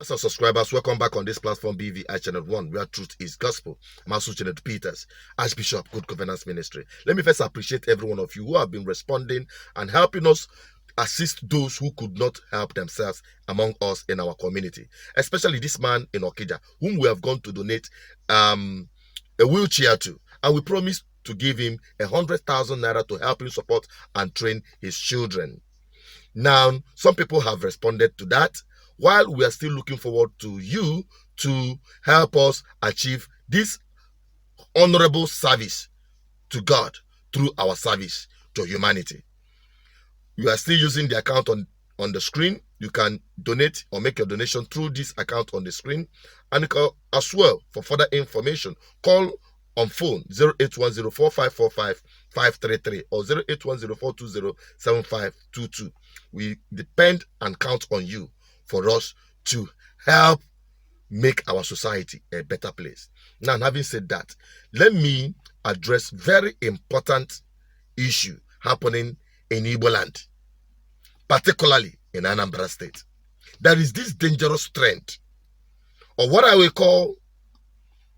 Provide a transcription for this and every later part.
So subscribers, welcome back on this platform, BVI Channel 1, where truth is gospel. I'm also Janet Peters, Archbishop, Good Governance Ministry. Let me first appreciate every one of you who have been responding and helping us assist those who could not help themselves among us in our community. Especially this man in Okija, whom we have gone to donate a wheelchair to. And we promised to give him 100,000 naira to help him support and train his children. Now, some people have responded to that, while we are still looking forward to you to help us achieve this honorable service to God through our service to humanity. You are still using the account on the screen. You can donate or make your donation through this account on the screen. And you can, as well, for further information, call on phone 0810-4545-533 or 0810-420-7522. We depend and count on you for us to help make our society a better place. Now, having said that, let me address very important issue happening in Igbo land, particularly in Anambra State. There is this dangerous trend, or what I will call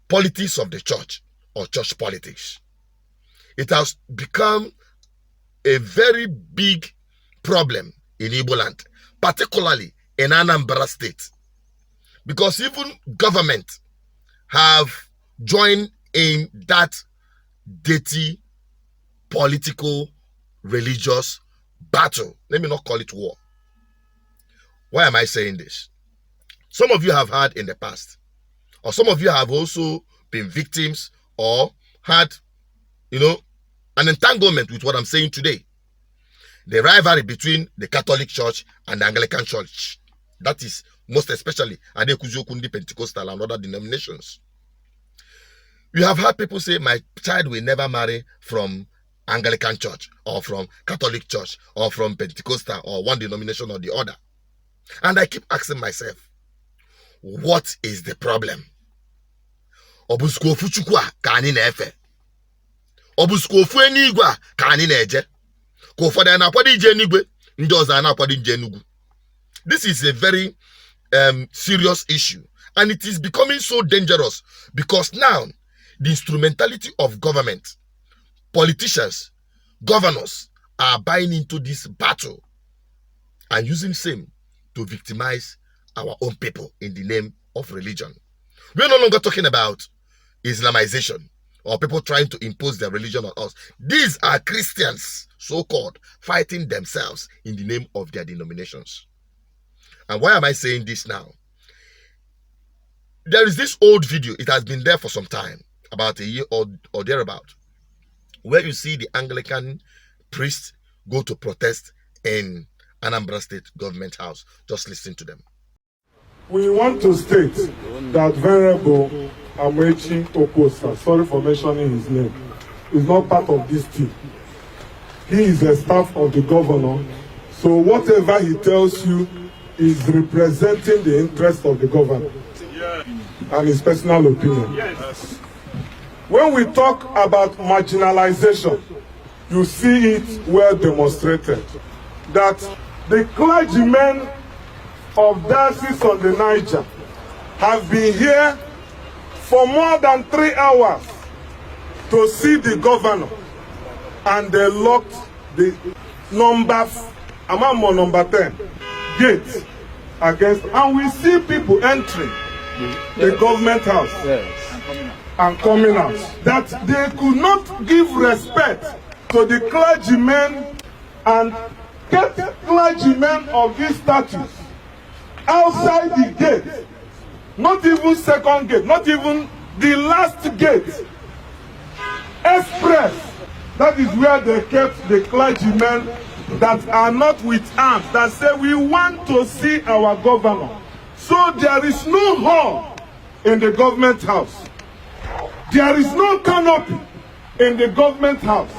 politics of the church, or church politics. It has become a very big problem in Igbo land, particularly in Anambra State, because even government have joined in that dirty political religious battle. Let me not call it war. Why am I saying this? Some of you have heard in the past, or some of you have also been victims or had, an entanglement with what I'm saying today. The rivalry between the Catholic Church and the Anglican Church. That is most especially Adekuzokundi Pentecostal and other denominations. You have heard people say, my child will never marry from Anglican Church or from Catholic Church or from Pentecostal or one denomination or the other. And I keep asking myself, what is the problem? Obuskofu chukwa ka ani na-efe. Obuskofu enigwe ka ani na-eje. Ko ụfọdụ na-akwado ije enigwe, ndị ọzọ na-akwado ije enugwu. This is a very serious issue, and it is becoming so dangerous because now the instrumentality of government, politicians, governors are buying into this battle and using same to victimize our own people in the name of religion. We're no longer talking about Islamization or people trying to impose their religion on us. These are Christians, so-called, fighting themselves in the name of their denominations. And why am I saying this now? There is this old video. It has been there for some time, about a year or thereabout, where you see the Anglican priests go to protest in Anambra State Government House. Just listen to them. We want to state that Venerable Amechi Oposa, sorry for mentioning his name, is not part of this team. He is a staff of the governor, so whatever he tells you is representing the interest of the governor and his personal opinion. Yes. When we talk about marginalization, you see it well demonstrated that the clergymen of diocese on the Niger have been here for more than 3 hours to see the governor, and they locked the number 10 gate against, and we see people entering the government house and coming out, that they could not give respect to the clergymen and kept clergymen of this status outside the gate, not even second gate, not even the last gate, express. That is where they kept the clergymen that are not with arms, that say we want to see our governor. So there is no hall in the government house. There is no canopy in the government house.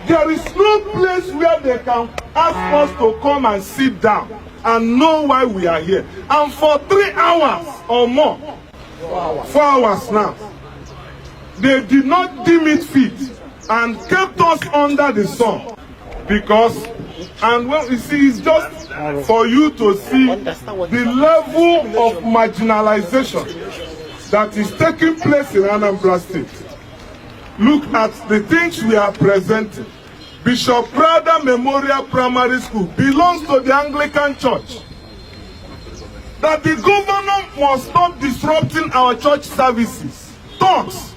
There is no place where they can ask us to come and sit down and know why we are here. And for 3 hours or more, 4 hours now, they did not deem it fit and kept us under the sun. Because, and well, you see, it's just for you to see the level of marginalization that is taking place in Anambra State. Look at the things we are presenting. Bishop Prada Memorial Primary School belongs to the Anglican Church. That the governor must stop disrupting our church services. Talks.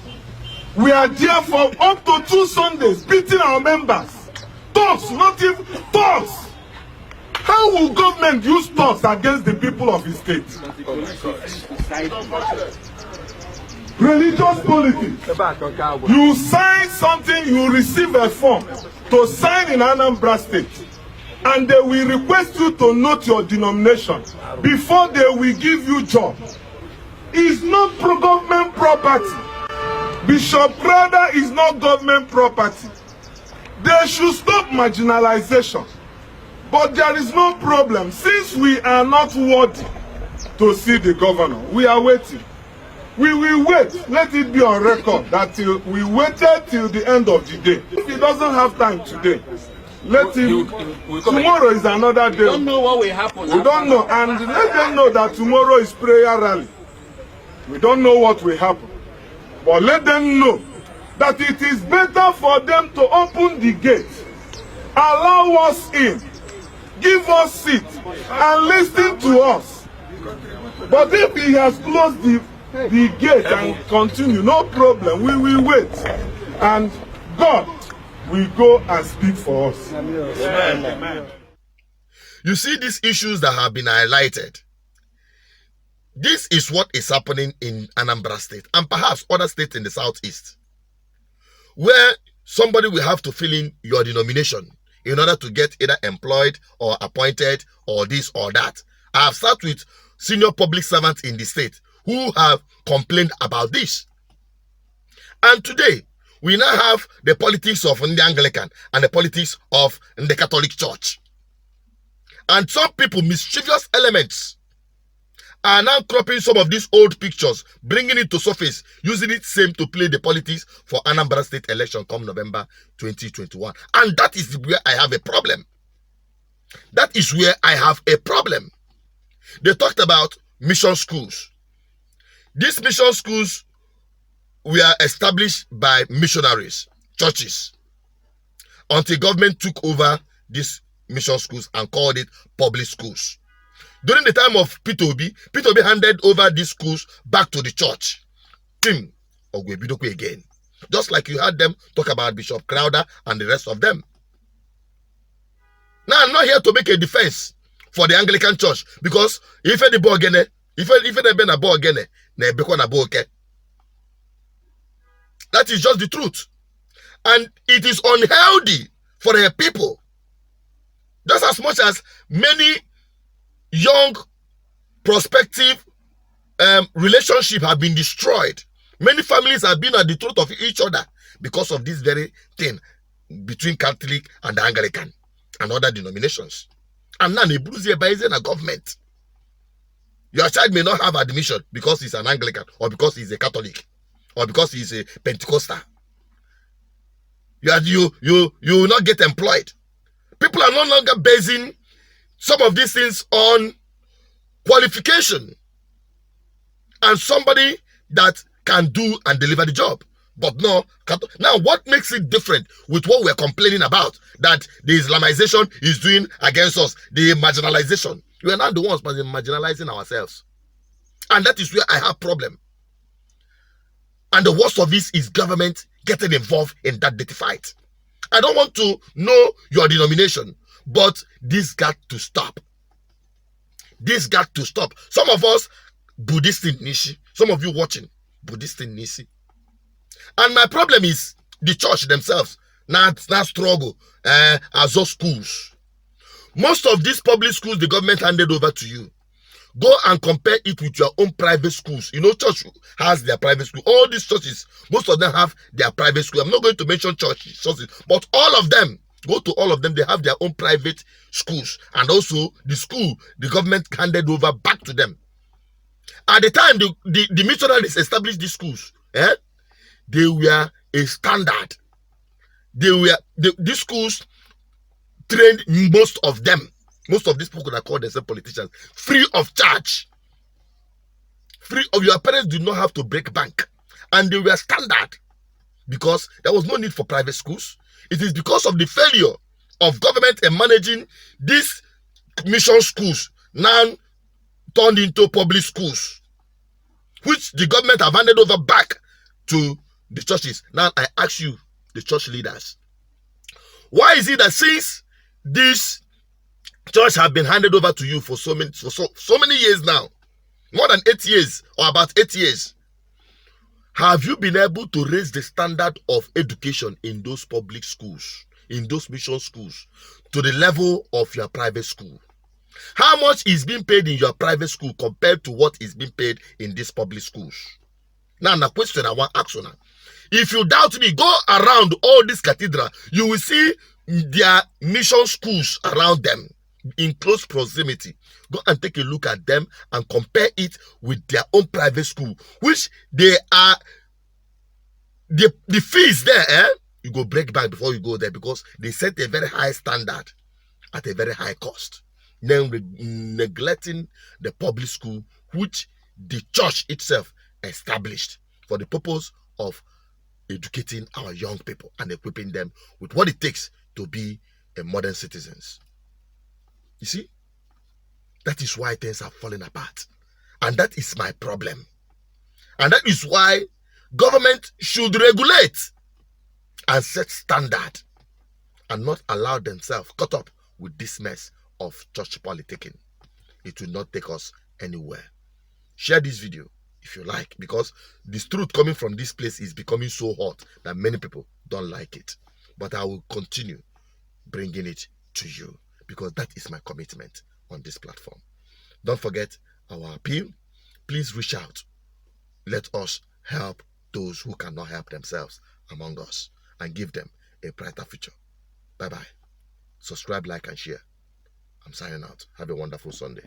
We are there for up to 2 Sundays, beating our members. Talks, not even talks. How will government use talks against the people of his state? Religious politics. You sign something, you receive a form to sign in Anambra State, and they will request you to note your denomination before they will give you job. It's not pro-government property. Bishop Prada is not government property. They should stop marginalization. But there is no problem. Since we are not worthy to see the governor, we are waiting. We will wait. Let it be on record that we waited till the end of the day. If he doesn't have time today, let him. Tomorrow is another day. We don't know what will happen. We don't know. And let them know that tomorrow is prayer rally. We don't know what will happen. But let them know that it is better for them to open the gate, allow us in, give us seat, and listen to us. But if he has closed the gate and continue, no problem, we will wait. And God will go and speak for us. Amen. You see these issues that have been highlighted. This is what is happening in Anambra State and perhaps other states in the southeast, where somebody will have to fill in your denomination in order to get either employed or appointed or this or that. I have sat with senior public servants in the state who have complained about this. And today, we now have the politics of the Anglican and the politics of the Catholic Church. And some people, mischievous elements, are now cropping some of these old pictures, bringing it to surface, using it same to play the politics for Anambra State election come November 2021. And that is where I have a problem. That is where I have a problem. They talked about mission schools. These mission schools were established by missionaries, churches, until government took over these mission schools and called it public schools. During the time of P2B handed over these schools back to the church. Again. Just like you had them talk about Bishop Crowder and the rest of them. Now, I'm not here to make a defense for the Anglican Church, because if they been a ball again, that is just the truth. And it is unhealthy for the people. Just as much as many young prospective relationships have been destroyed. Many families have been at the throat of each other because of this very thing between Catholic and Anglican and other denominations. And now they bruise by a government. Your child may not have admission because he's an Anglican, or because he's a Catholic, or because he's a Pentecostal. You will not get employed. People are no longer basing some of these things on qualification and somebody that can do and deliver the job. But no, now what makes it different with what we're complaining about, that the Islamization is doing against us, the marginalization? We are not the ones marginalizing ourselves. And that is where I have problem. And the worst of this is government getting involved in that dirty fight. I don't want to know your denomination, but this got to stop. This got to stop. Some of us, Buddhist in Nishi. Some of you watching, Buddhist in Nishi. And my problem is the church themselves. Now struggle as those schools. Most of these public schools, the government handed over to you. Go and compare it with your own private schools. You know, church has their private school. All these churches, most of them have their private school. I'm not going to mention churches, but all of them, go to all of them, they have their own private schools. And also the school, the government handed over back to them. At the time the missionaries established these schools, they were a standard. These schools trained most of them Most of these people that call themselves politicians, free of charge. Free of, your parents do not have to break bank. And they were standard because there was no need for private schools. It is because of the failure of government in managing these mission schools now turned into public schools, which the government have handed over back to the churches. Now I ask you, the church leaders, why is it that since this church have been handed over to you for so many years now, more than 8 years or about 8 years, have you been able to raise the standard of education in those public schools, in those mission schools, to the level of your private school? How much is being paid in your private school compared to what is being paid in these public schools? Now, the question I want to ask you now. If you doubt me, go around all this cathedral. You will see their mission schools around them in close proximity. Go and take a look at them and compare it with their own private school, which they are, the fees there, you go break back before you go there because they set a very high standard at a very high cost. Then neglecting the public school, which the church itself established for the purpose of educating our young people and equipping them with what it takes to be a modern citizens. You see, that is why things are falling apart. And that is my problem. And that is why government should regulate and set standard and not allow themselves caught up with this mess of church politicking. It will not take us anywhere. Share this video if you like, because this truth coming from this place is becoming so hot that many people don't like it. But I will continue bringing it to you because that is my commitment on this platform. Don't forget our appeal. Please reach out. Let us help those who cannot help themselves among us and give them a brighter future. Bye-bye. Subscribe, like, and share. I'm signing out. Have a wonderful Sunday.